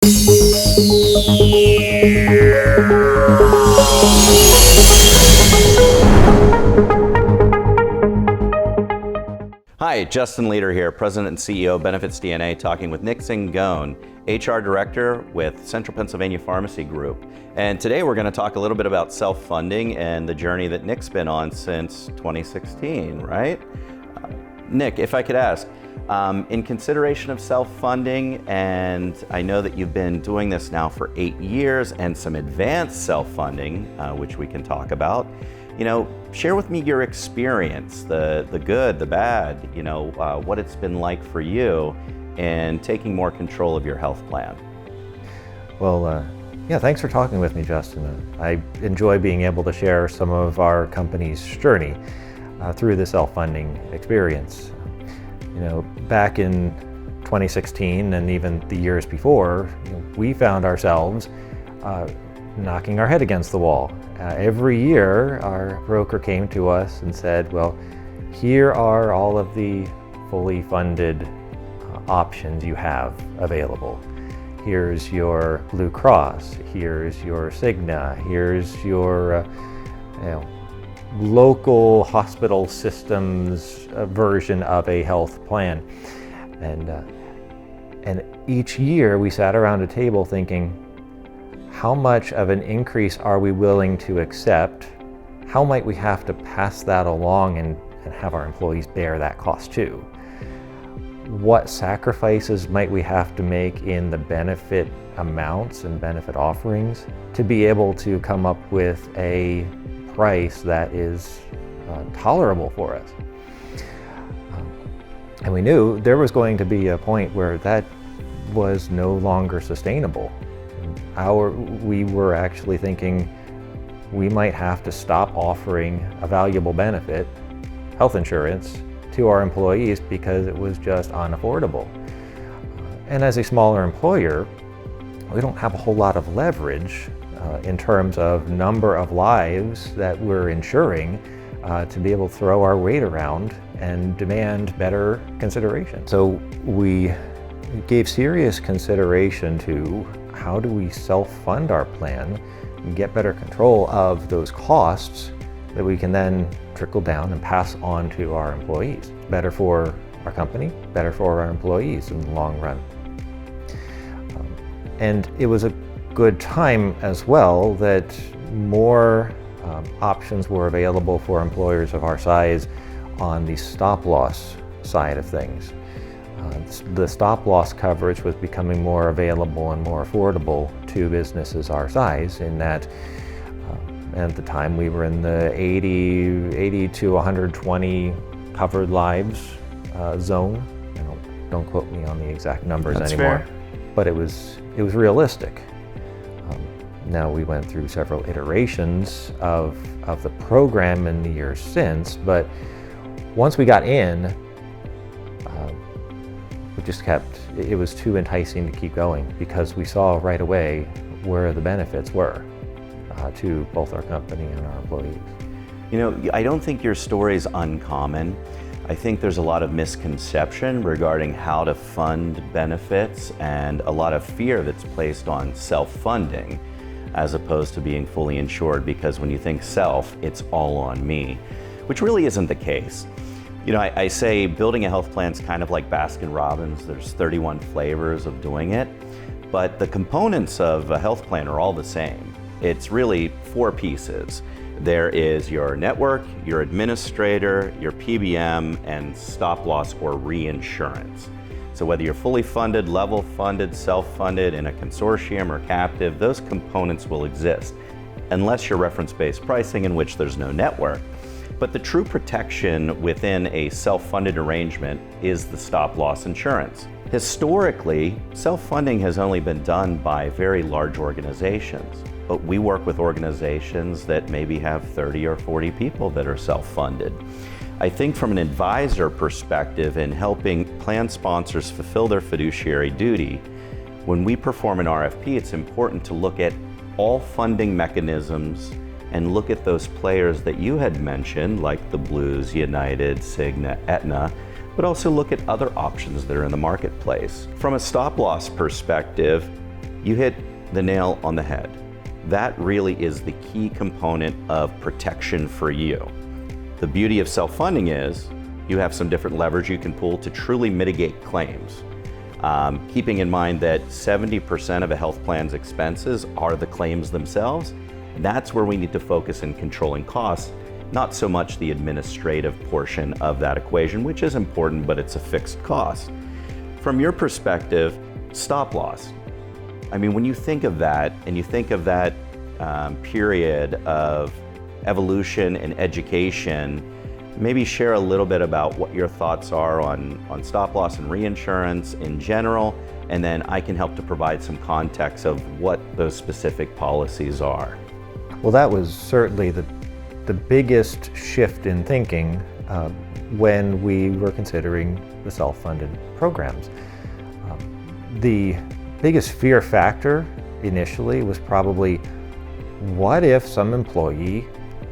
Hi, Justin Leader here, President and CEO of BenefitsDNA, talking with Nick Zingone, HR Director with Central Pennsylvania Pharmacy Group. And today we're going to talk a little bit about self-funding and the journey that Nick's been on since 2016, right? Nick, if I could ask, in consideration of self-funding, and I know that you've been doing this now for 8 years and some advanced self-funding, which we can talk about, share with me your experience, the good, the bad, what it's been like for you in taking more control of your health plan. Well, thanks for talking with me, Justin. I enjoy being able to share some of our company's journey through the self-funding experience. Back in 2016 and even the years before, we found ourselves knocking our head against the wall. Every year, our broker came to us and said, well, here are all of the fully funded options you have available. Here's your Blue Cross, here's your Cigna, here's your local hospital systems version of a health plan. And each year we sat around a table thinking, how much of an increase are we willing to accept? How might we have to pass that along and have our employees bear that cost too? What sacrifices might we have to make in the benefit amounts and benefit offerings to be able to come up with a price that is tolerable for us? And we knew there was going to be a point where that was no longer sustainable. We were actually thinking we might have to stop offering a valuable benefit, health insurance, to our employees because it was just unaffordable. And as a smaller employer, we don't have a whole lot of leverage in terms of number of lives that we're insuring to be able to throw our weight around and demand better consideration. So we gave serious consideration to how do we self-fund our plan and get better control of those costs that we can then trickle down and pass on to our employees. Better for our company, better for our employees in the long run. And it was a good time as well that more options were available for employers of our size on the stop-loss side of things. The stop-loss coverage was becoming more available and more affordable to businesses our size, in that at the time we were in the 80 to 120 covered lives zone. Don't quote me on the exact numbers anymore. Fair. But it was realistic. Now we went through several iterations of the program in the years since, but once we got in, it was too enticing to keep going because we saw right away where the benefits were to both our company and our employees. I don't think your story is uncommon. I think there's a lot of misconception regarding how to fund benefits and a lot of fear that's placed on self-funding as opposed to being fully insured, because when you think self, it's all on me, which really isn't the case. I say building a health plan is kind of like Baskin Robbins. There's 31 flavors of doing it, but the components of a health plan are all the same. It's really 4 pieces. There is your network, your administrator, your PBM, and stop-loss or reinsurance. So whether you're fully funded, level funded, self-funded, in a consortium or captive, those components will exist, unless you're reference-based pricing, in which there's no network. But the true protection within a self-funded arrangement is the stop-loss insurance. Historically, self-funding has only been done by very large organizations, but we work with organizations that maybe have 30 or 40 people that are self-funded. I think from an advisor perspective in helping plan sponsors fulfill their fiduciary duty, when we perform an RFP, it's important to look at all funding mechanisms and look at those players that you had mentioned, like the Blues, United, Cigna, Aetna, but also look at other options that are in the marketplace. From a stop-loss perspective, You hit the nail on the head. That really is the key component of protection for you. The beauty of self-funding is you have some different leverage you can pull to truly mitigate claims. Keeping in mind that 70% of a health plan's expenses are the claims themselves, that's where we need to focus in controlling costs, not so much the administrative portion of that equation, which is important, but it's a fixed cost. From your perspective, stop loss. I mean, when you think of that, and you think of that period of evolution and education, maybe share a little bit about what your thoughts are on stop loss and reinsurance in general, and then I can help to provide some context of what those specific policies are. Well, that was certainly the biggest shift in thinking when we were considering the self-funded programs. The biggest fear factor initially was probably, what if some employee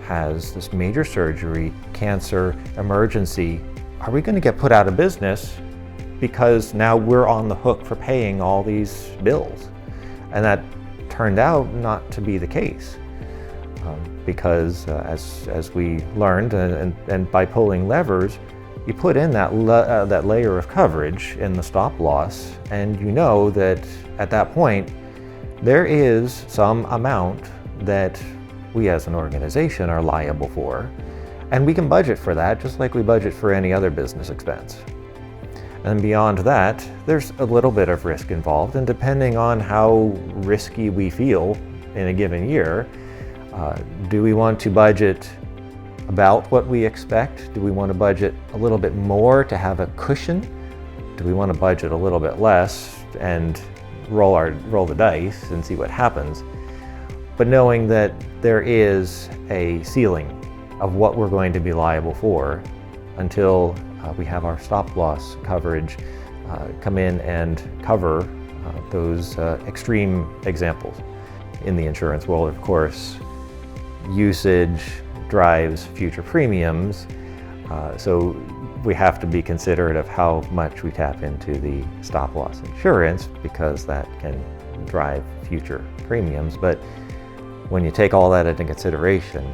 has this major surgery, cancer, emergency? Are we going to get put out of business because now we're on the hook for paying all these bills? And that turned out not to be the case. Because as we learned, and by pulling levers, you put in that layer of coverage in the stop loss, and you know that at that point there is some amount that we as an organization are liable for, and we can budget for that just like we budget for any other business expense. And beyond that, there's a little bit of risk involved, and depending on how risky we feel in a given year, do we want to budget about what we expect? Do we want to budget a little bit more to have a cushion? Do we want to budget a little bit less and roll the dice and see what happens? But knowing that there is a ceiling of what we're going to be liable for until we have our stop loss coverage come in and cover those extreme examples. In the insurance world, of course, usage drives future premiums, so we have to be considerate of how much we tap into the stop loss insurance, because that can drive future premiums. But when you take all that into consideration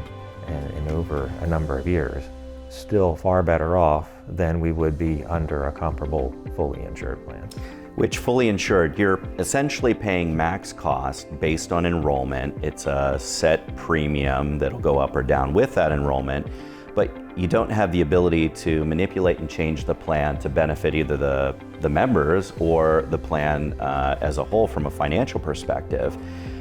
and over a number of years, still far better off than we would be under a comparable fully insured plan. Which fully insured, you're essentially paying max cost based on enrollment. It's a set premium that'll go up or down with that enrollment, but you don't have the ability to manipulate and change the plan to benefit either the members or the plan as a whole from a financial perspective.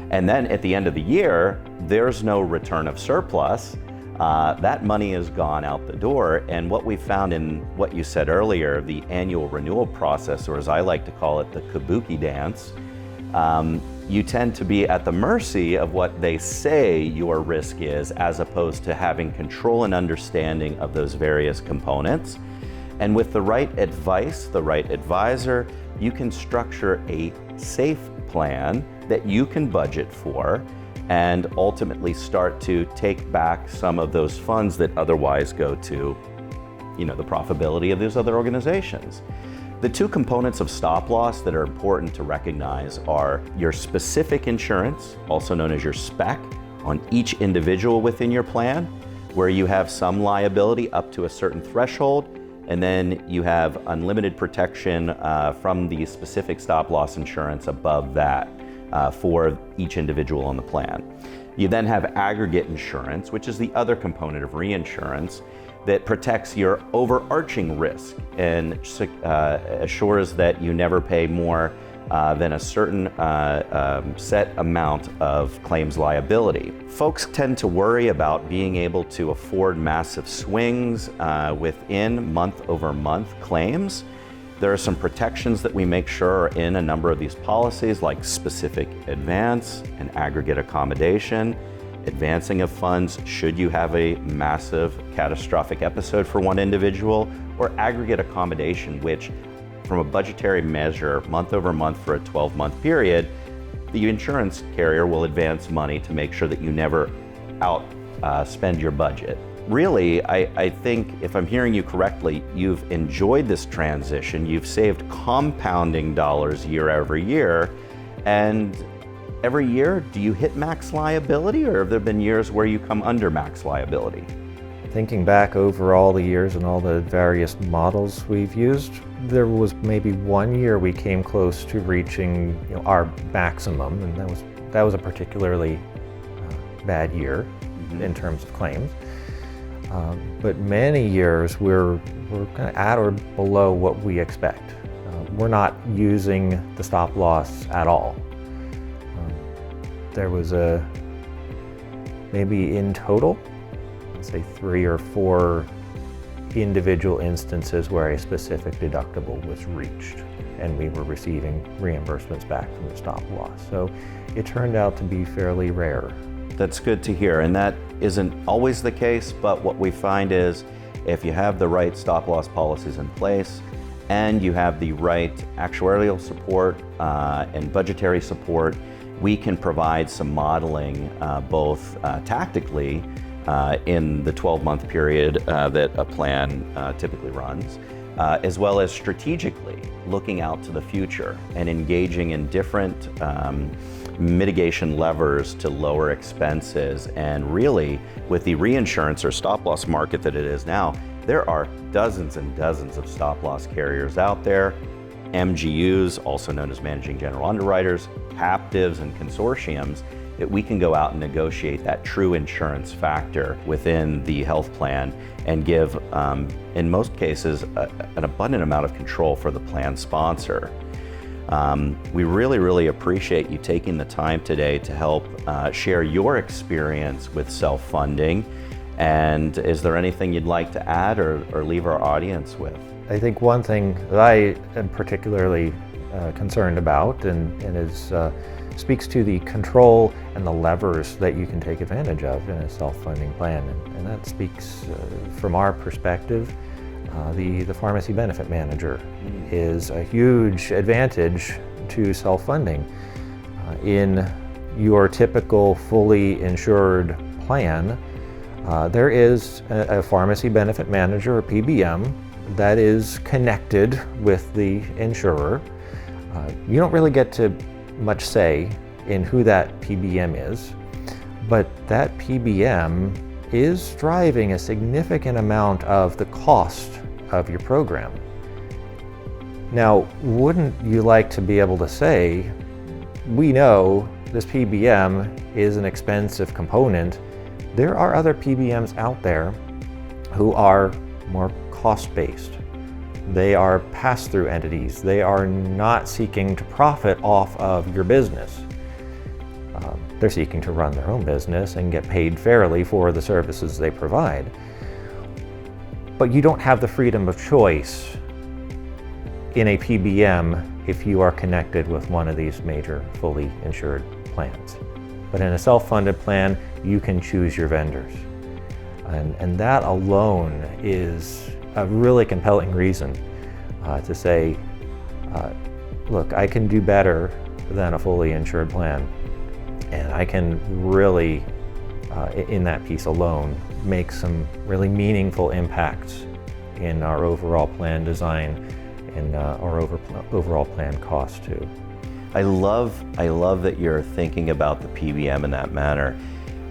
And then at the end of the year, there's no return of surplus. That money is gone out the door, and what we found in what you said earlier, the annual renewal process, or as I like to call it, the kabuki dance, you tend to be at the mercy of what they say your risk is, as opposed to having control and understanding of those various components. And with the right advice, the right advisor, you can structure a safe plan that you can budget for, and ultimately start to take back some of those funds that otherwise go to, the profitability of those other organizations. The two components of stop loss that are important to recognize are your specific insurance, also known as your spec, on each individual within your plan, where you have some liability up to a certain threshold, and then you have unlimited protection from the specific stop loss insurance above that. For each individual on the plan. You then have aggregate insurance, which is the other component of reinsurance that protects your overarching risk and assures that you never pay more than a certain set amount of claims liability. Folks tend to worry about being able to afford massive swings within month-over-month claims. There are some protections that we make sure are in a number of these policies, like specific advance and aggregate accommodation, advancing of funds should you have a massive catastrophic episode for one individual, or aggregate accommodation, which from a budgetary measure, month over month for a 12-month period, the insurance carrier will advance money to make sure that you never outspend your budget. Really, I think, if I'm hearing you correctly, you've enjoyed this transition, you've saved compounding dollars year over year, And every year, do you hit max liability, or have there been years where you come under max liability? Thinking back over all the years and all the various models we've used, there was maybe one year we came close to reaching our maximum, and that was a particularly bad year in terms of claims. But many years we're kind of at or below what we expect. We're not using the stop loss at all. There was maybe in total, let's say 3 or 4 individual instances where a specific deductible was reached and we were receiving reimbursements back from the stop loss. So it turned out to be fairly rare. That's good to hear, and that isn't always the case, but what we find is if you have the right stop loss policies in place and you have the right actuarial support and budgetary support, we can provide some modeling both tactically in the 12-month period that a plan typically runs, as well as strategically looking out to the future and engaging in different mitigation levers to lower expenses. And really, with the reinsurance or stop loss market that it is now, there are dozens and dozens of stop loss carriers out there. MGUs, also known as managing general underwriters, captives, and consortiums, that we can go out and negotiate that true insurance factor within the health plan and give, in most cases, an abundant amount of control for the plan sponsor. We really appreciate you taking the time today to help share your experience with self-funding. And is there anything you'd like to add or leave our audience with? I think one thing that I am particularly concerned about and speaks to the control and the levers that you can take advantage of in a self-funding plan. And that speaks from our perspective. The pharmacy benefit manager is a huge advantage to self-funding. In your typical fully insured plan, there is a pharmacy benefit manager, a PBM, that is connected with the insurer. You don't really get to much say in who that PBM is, but that PBM is driving a significant amount of the cost of your program. Now, wouldn't you like to be able to say, we know this PBM is an expensive component. There are other PBMs out there who are more cost-based. They are pass-through entities. They are not seeking to profit off of your business. They're seeking to run their own business and get paid fairly for the services they provide. But you don't have the freedom of choice in a PBM if you are connected with one of these major fully insured plans. But in a self-funded plan, you can choose your vendors. And that alone is a really compelling reason to say, look, I can do better than a fully insured plan. And I can really, in that piece alone, make some really meaningful impacts in our overall plan design and our overall plan cost too. I love that you're thinking about the PBM in that manner.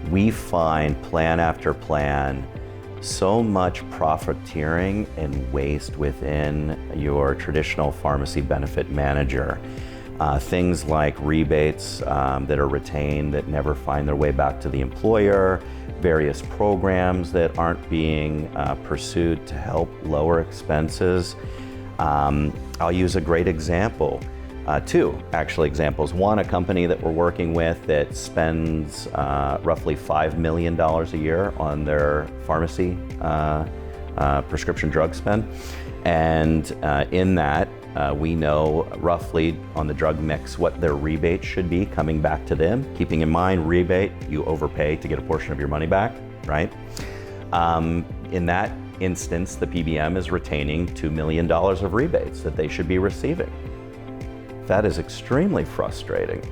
We find plan after plan so much profiteering and waste within your traditional pharmacy benefit manager. Things like rebates that are retained that never find their way back to the employer, various programs that aren't being pursued to help lower expenses. I'll use a great example. Two actually examples. One, a company that we're working with that spends roughly $5 million a year on their pharmacy prescription drug spend. And in that, we know roughly on the drug mix what their rebate should be coming back to them. Keeping in mind, rebate, you overpay to get a portion of your money back, right? In that instance, the PBM is retaining $2 million of rebates that they should be receiving. That is extremely frustrating.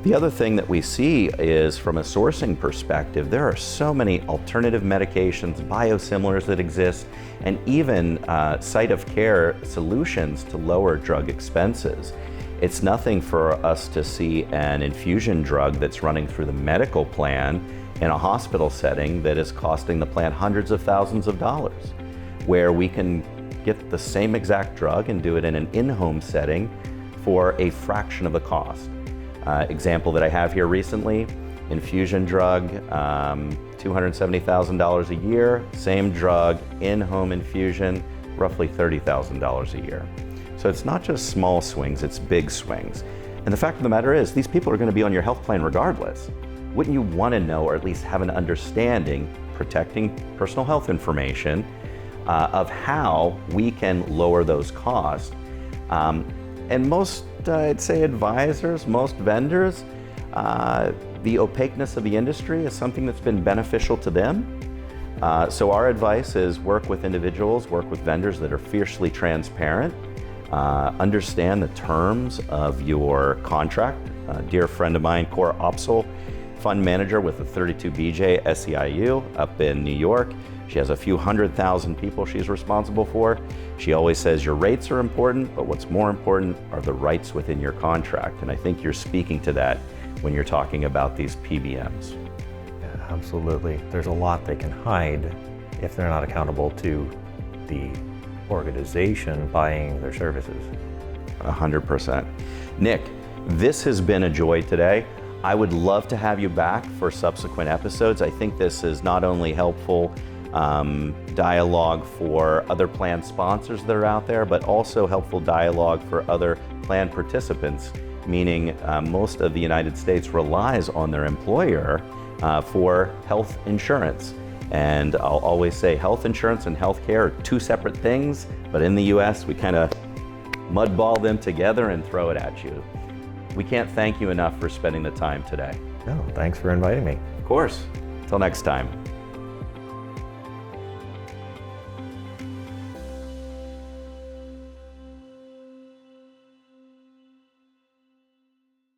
The other thing that we see is from a sourcing perspective, there are so many alternative medications, biosimilars that exist, and even site of care solutions to lower drug expenses. It's nothing for us to see an infusion drug that's running through the medical plan in a hospital setting that is costing the plan hundreds of thousands of dollars, where we can get the same exact drug and do it in an in-home setting for a fraction of the cost. Example that I have here recently, infusion drug, $270,000 a year, same drug, in-home infusion, roughly $30,000 a year. So it's not just small swings, it's big swings. And the fact of the matter is, these people are going to be on your health plan regardless. Wouldn't you want to know, or at least have an understanding, protecting personal health information, of how we can lower those costs? And most, I'd say, advisors, most vendors, the opaqueness of the industry is something that's been beneficial to them. So our advice is work with individuals, work with vendors that are fiercely transparent, understand the terms of your contract. A dear friend of mine, Cora Opsel, fund manager with the 32BJ SEIU up in New York. She has a few 100,000 people she's responsible for. She always says your rates are important, but what's more important are the rights within your contract. And I think you're speaking to that when you're talking about these PBMs. Yeah, absolutely. There's a lot they can hide if they're not accountable to the organization buying their services. 100%. Nick, this has been a joy today. I would love to have you back for subsequent episodes. I think this is not only helpful dialogue for other plan sponsors that are out there, but also helpful dialogue for other plan participants, meaning most of the United States relies on their employer for health insurance. And I'll always say health insurance and healthcare are two separate things, but in the US, we kind of mudball them together and throw it at you. We can't thank you enough for spending the time today. No, thanks for inviting me. Of course. Till next time.